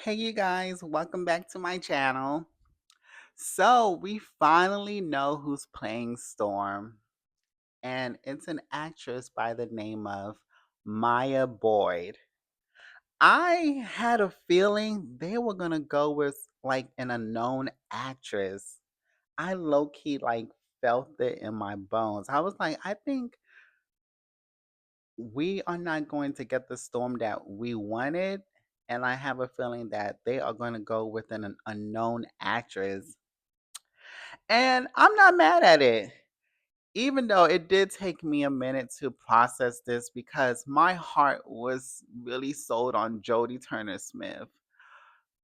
Hey, you guys, welcome back to my channel. So, we finally know who's playing Storm, and it's an actress by the name of Maya Boyd. I had a feeling they were gonna go with like an unknown actress. I low key like felt it in my bones. I was like, I think we are not going to get the Storm that we wanted. And I have a feeling that they are going to go with an unknown actress. And I'm not mad at it, even though it did take me a minute to process this because my heart was really sold on Jodie Turner Smith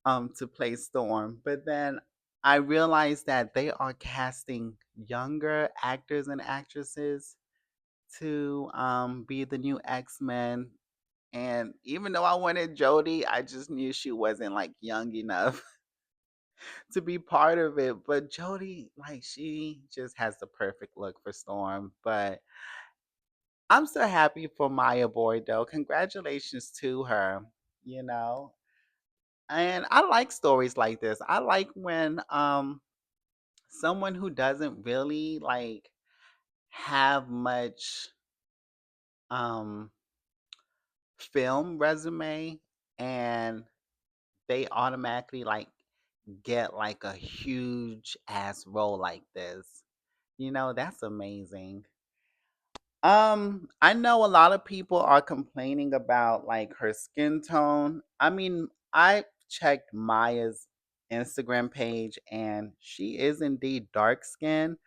to play Storm. But then I realized that they are casting younger actors and actresses to be the new X-Men. And even though I wanted Jodie, I just knew she wasn't like young enough to be part of it. But Jodie, like, she just has the perfect look for Storm. But I'm so happy for Maya Boyd, though. Congratulations to her, you know. And I like stories like this. I like when someone who doesn't really like have much um film resume and they automatically like get like a huge ass role like this. That's amazing. I know a lot of people are complaining about like her skin tone. I mean, I checked Maya's Instagram page and she is indeed dark skinned.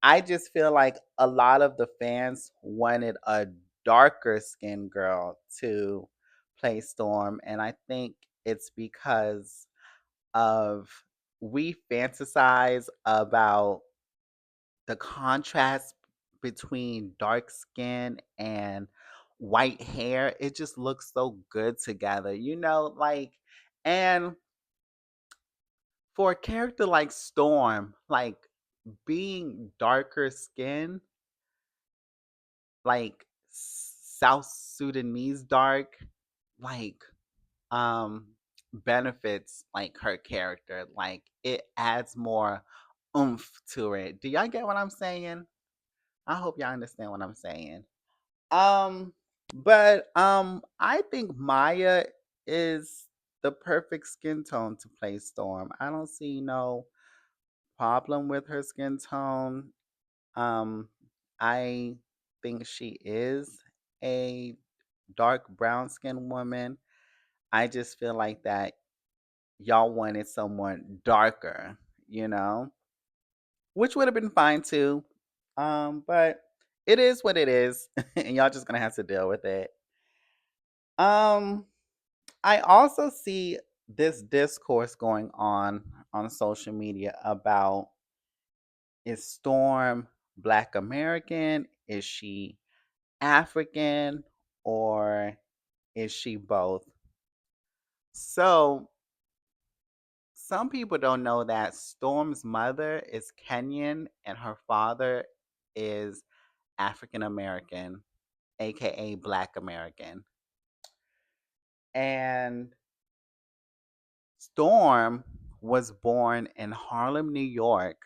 I just feel like a lot of the fans wanted a darker skinned girl to play Storm, and I think it's because of we fantasize about the contrast between dark skin and white hair. It just looks so good together, and for a character like Storm, like being darker skin, like South Sudanese dark, like benefits like her character. Like it adds more oomph to it. Do y'all get what I'm saying? I hope y'all understand what I'm saying. Um, but I think Maya is the perfect skin tone to play Storm. I don't see no problem with her skin tone. Um, I think she is a dark brown skinned woman. I just feel like that y'all wanted someone darker, you know, which would have been fine too. But it is what it is, and y'all just gonna have to deal with it. Um, I also see this discourse going on social media about, is Storm Black American? Is she African? Or is she both? So, some people don't know that Storm's mother is Kenyan and her father is African American, aka Black American. And Storm was born in Harlem, New York,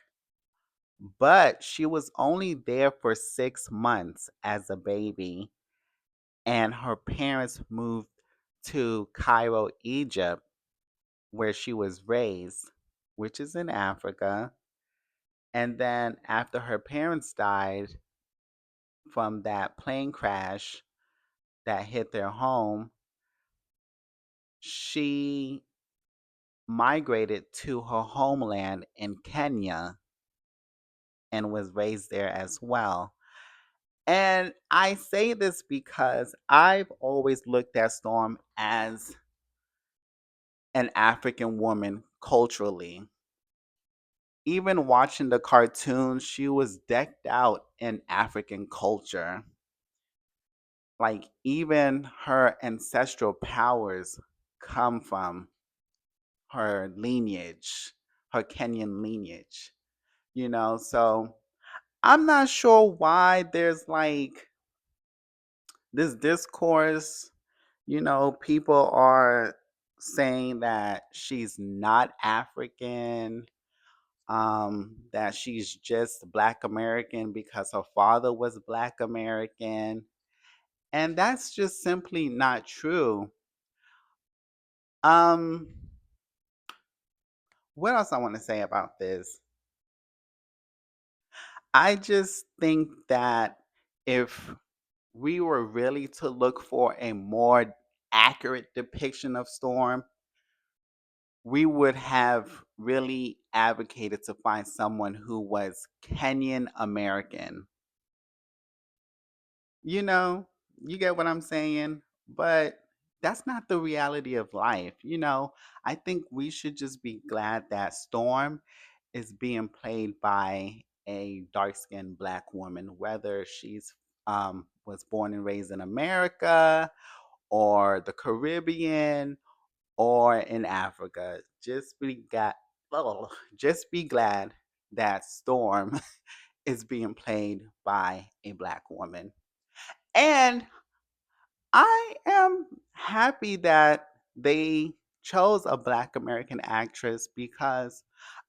but she was only there for 6 months as a baby, and her parents moved to Cairo, Egypt, where she was raised, which is in Africa. And then after her parents died from that plane crash that hit their home, she migrated to her homeland in Kenya and was raised there as well. And I say this because I've always looked at Storm as an African woman culturally. Even watching the cartoon, she was decked out in African culture. Like, even her ancestral powers come from her lineage, her Kenyan lineage, So I'm not sure why there's like this discourse. People are saying that she's not African, that she's just Black American because her father was Black American. And that's just simply not true. Um, what else I want to say about this? I just think that if we were really to look for a more accurate depiction of Storm, we would have really advocated to find someone who was Kenyan American. You know, you get what I'm saying? But that's not the reality of life. I think we should just be glad that Storm is being played by a dark-skinned Black woman, whether she's was born and raised in America or the Caribbean or in Africa. Oh, just be glad that Storm is being played by a Black woman. And I am happy that they chose a Black American actress because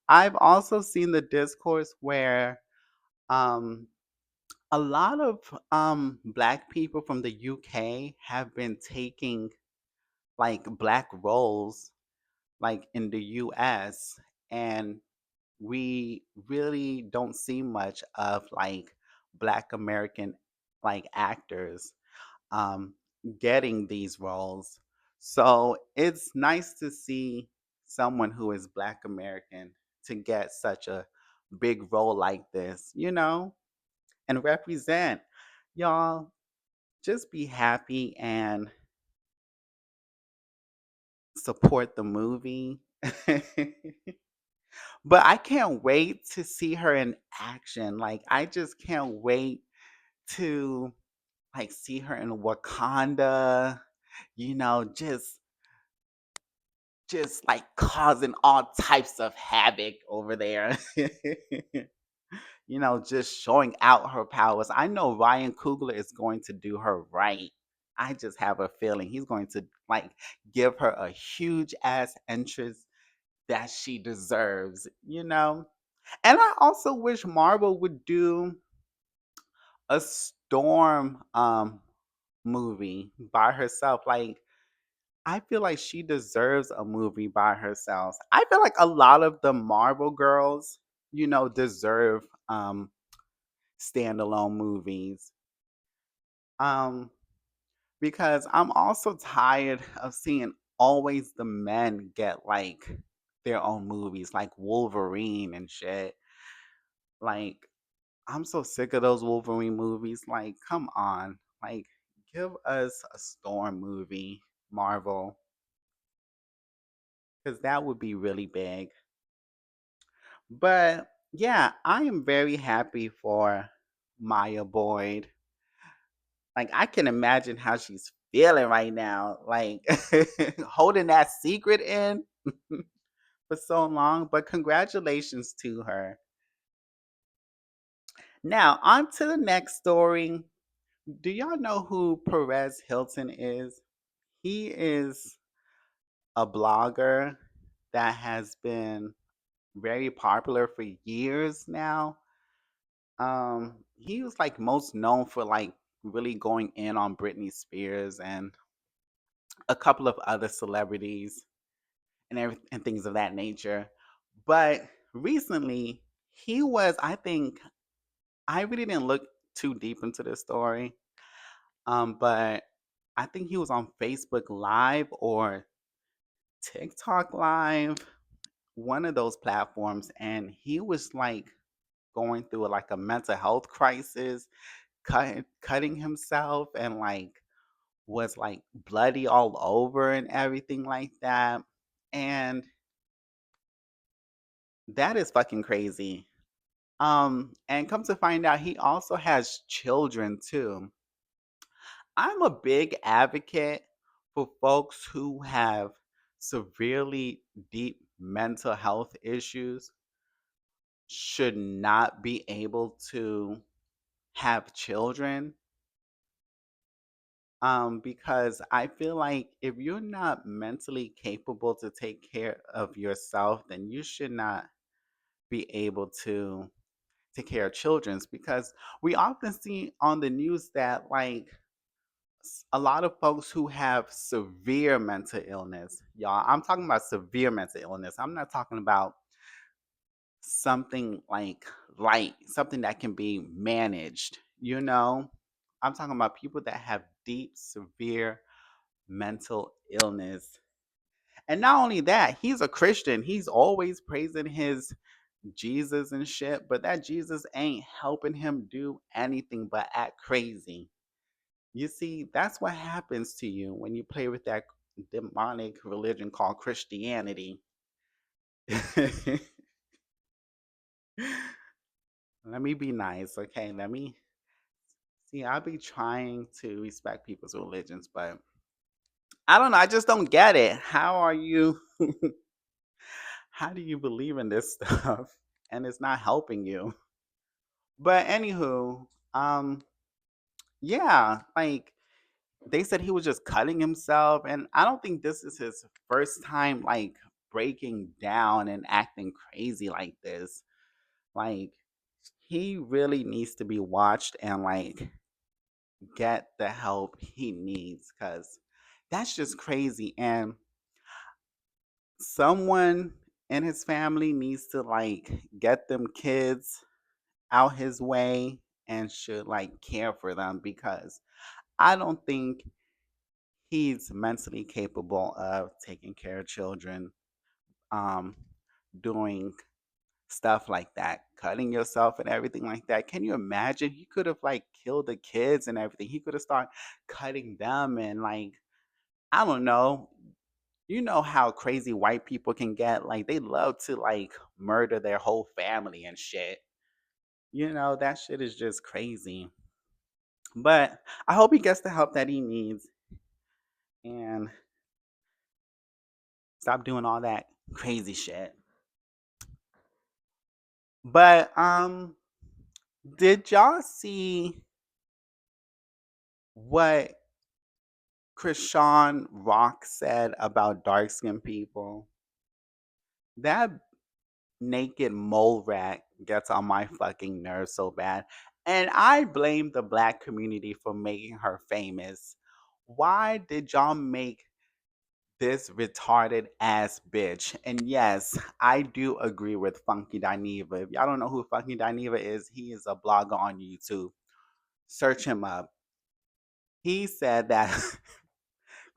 I've also seen the discourse where um, a lot of Black people from the UK have been taking like Black roles like in the US, and we really don't see much of like Black American like actors um, getting these roles. So it's nice to see someone who is Black American to get such a big role like this, and represent. Y'all, just be happy and support the movie. But I can't wait to see her in action. Like, I just can't wait to like see her in Wakanda, just like causing all types of havoc over there. Just showing out her powers. I know Ryan Coogler is going to do her right. I just have a feeling he's going to like give her a huge ass entrance that she deserves. And I also wish Marvel would do a Storm movie by herself. Like, I feel like she deserves a movie by herself. I feel like a lot of the Marvel girls, deserve standalone movies. Um, because I'm also tired of seeing always the men get like their own movies, like Wolverine and shit. Like, I'm so sick of those Wolverine movies. Like, come on. Like, give us a Storm movie, Marvel, because that would be really big. But yeah, I am very happy for Maya Boyd. Like, I can imagine how she's feeling right now, like holding that secret in for so long. But congratulations to her. Now, on to the next story. Do y'all know who Perez Hilton is? He is a blogger that has been very popular for years now. He was like most known for like really going in on Britney Spears and a couple of other celebrities and things of that nature. But recently, I think, I really didn't look too deep into this story, but I think he was on Facebook Live or TikTok Live, one of those platforms, and he was like going through like a mental health crisis, cutting himself, and like was like bloody all over and everything like that. And that is fucking crazy. And come to find out, he also has children too. I'm a big advocate for folks who have severely deep mental health issues should not be able to have children. Because I feel like if you're not mentally capable to take care of yourself, then you should not be able to take care of children's because we often see on the news that like a lot of folks who have severe mental illness, y'all, I'm talking about severe mental illness. I'm not talking about something like light, something that can be managed, you know? I'm talking about people that have deep, severe mental illness. And not only that, he's a Christian. He's always praising his Jesus and shit, but that Jesus ain't helping him do anything but act crazy. You see, that's what happens to you when you play with that demonic religion called Christianity. Let me be nice, okay? Let me see. I'll be trying to respect people's religions, but I don't know. I just don't get it. How are you? How do you believe in this stuff and it's not helping you? But anywho, yeah, like they said he was just cutting himself, and I don't think this is his first time like breaking down and acting crazy like this. Like he really needs to be watched and like get the help he needs because that's just crazy. And someone in his family needs to like get them kids out his way and should like care for them because I don't think he's mentally capable of taking care of children, um, doing stuff like that, cutting yourself and everything like that. Can you imagine? He could have like killed the kids and everything. He could have started cutting them and like I don't know. You know how crazy white people can get. Like they love to like murder their whole family and shit. You know, that shit is just crazy. But I hope he gets the help that he needs and stop doing all that crazy shit. But did y'all see what Chrisean Rock said about dark skinned people? That naked mole rat gets on my fucking nerves so bad. And I blame the black community for making her famous. Why did y'all make this retarded ass bitch? And yes, I do agree with Funky Dineva. If y'all don't know who Funky Dineva is, he is a blogger on YouTube. Search him up. He said that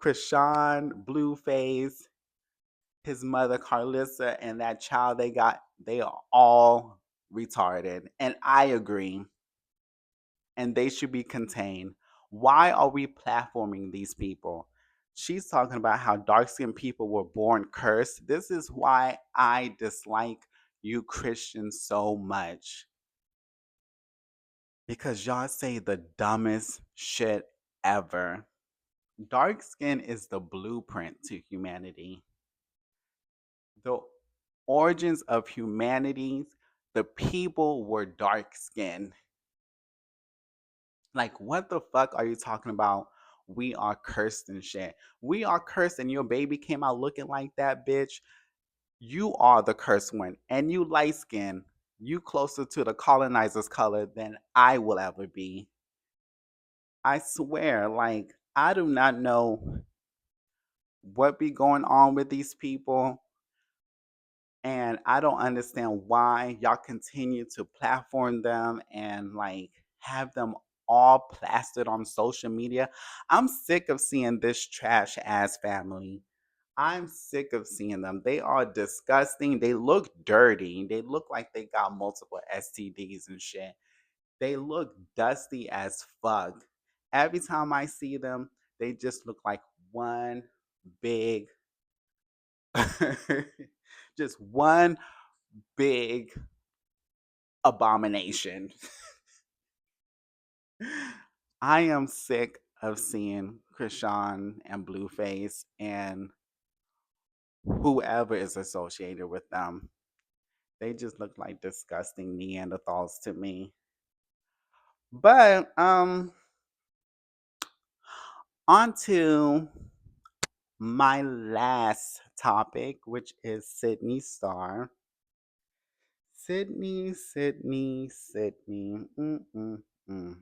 Krishan, Blueface, his mother Carlissa, and that child they got, they are all retarded. And I agree. And they should be contained. Why are we platforming these people? She's talking about how dark skinned people were born cursed. This is why I dislike you Christians so much. Because y'all say the dumbest shit ever. Dark skin is the blueprint to humanity. The origins of humanity, the people were dark skinned. Like, what the fuck are you talking about? We are cursed and shit. We are cursed, and your baby came out looking like that, bitch. You are the cursed one, and you light skin. You closer to the colonizer's color than I will ever be. I swear, like, I do not know what be going on with these people. And I don't understand why y'all continue to platform them and like have them all plastered on social media. I'm sick of seeing this trash ass family. I'm sick of seeing them. They are disgusting. They look dirty. They look like they got multiple STDs and shit. They look dusty as fuck. Every time I see them, they just look like one big just one big abomination. I am sick of seeing Krishan and Blueface and whoever is associated with them. They just look like disgusting Neanderthals to me. But On to my last topic, which is Sydney Starr. Sydney, Sydney, Sydney. Mm-mm-mm.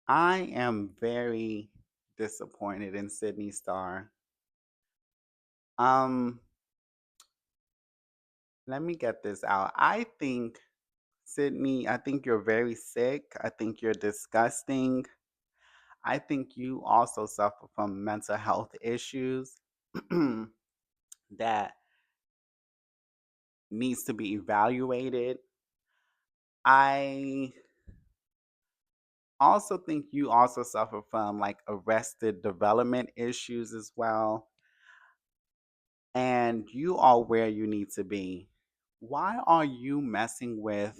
I am very disappointed in Sydney Starr. Um, Let me get this out. I think, Sydney, I think you're very sick. I think you're disgusting. I think you also suffer from mental health issues that needs to be evaluated. I also think you also suffer from like arrested development issues as well. And you are where you need to be. Why are you messing with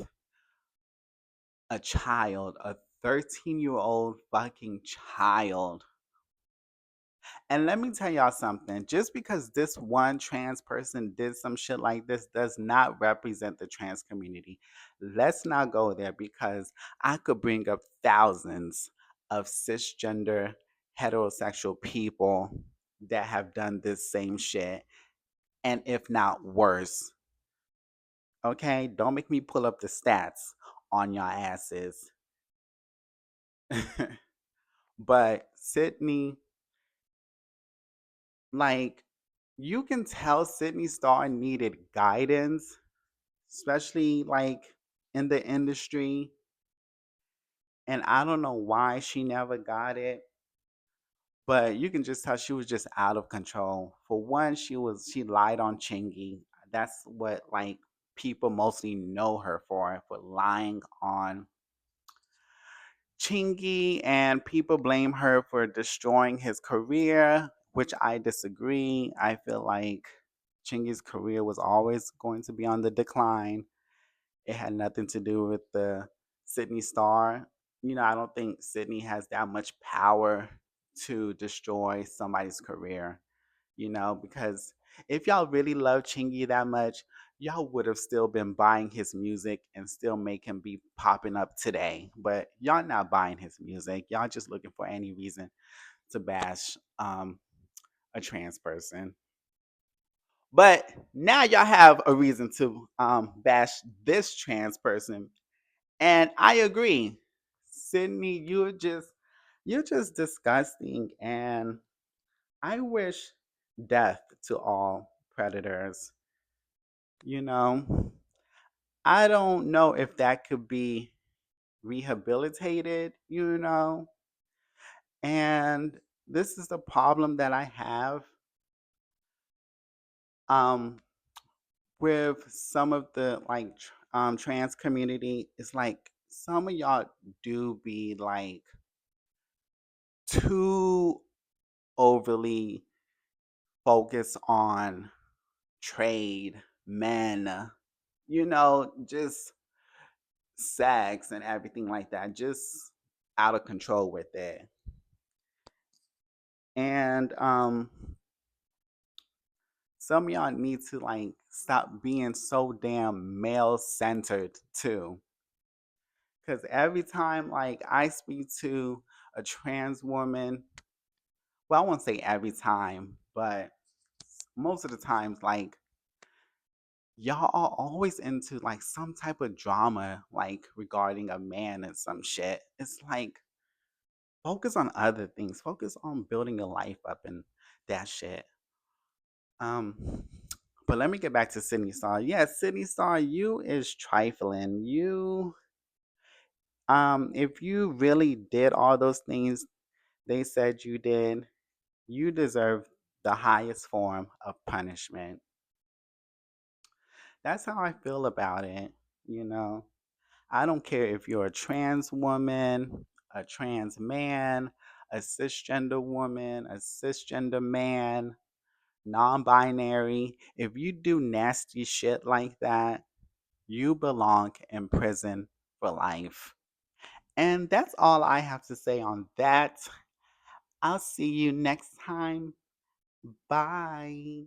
a child, a 13-year-old fucking child? And let me tell y'all something. Just because this one trans person did some shit like this does not represent the trans community. Let's not go there because I could bring up thousands of cisgender heterosexual people that have done this same shit, and if not worse. Okay? Don't make me pull up the stats on your asses. But Sydney, like, you can tell Sydney Starr needed guidance, especially like in the industry. And I don't know why she never got it, but you can just tell she was just out of control. For one, she lied on Chingy. That's what like people mostly know her for lying on Chingy, and people blame her for destroying his career, which I disagree. I feel like Chingy's career was always going to be on the decline. It had nothing to do with the Sydney Star. I don't think Sydney has that much power to destroy somebody's career, because if y'all really love Chingy that much, y'all would have still been buying his music and still make him be popping up today. But y'all not buying his music. Y'all just looking for any reason to bash a trans person. But now y'all have a reason to bash this trans person. And I agree. Sydney, you're just disgusting, and I wish death to all predators. You know, I don't know if that could be rehabilitated. And this is the problem that I have um with some of the like trans community. It's like some of y'all do be like too overly focused on trade, men, just sex and everything like that, just out of control with it. And some of y'all need to like stop being so damn male centered too. Cause every time like I speak to a trans woman, well, I won't say every time, but most of the times, like y'all are always into like some type of drama, like regarding a man and some shit. It's like focus on other things. Focus on building your life up and that shit. Um, but let me get back to Sydney Star. Yeah, Sydney Star, you is trifling. If you really did all those things they said you did, you deserve the highest form of punishment. That's how I feel about it. You know, I don't care if you're a trans woman, a trans man, a cisgender woman, a cisgender man, non binary. If you do nasty shit like that, you belong in prison for life. And that's all I have to say on that. I'll see you next time. Bye.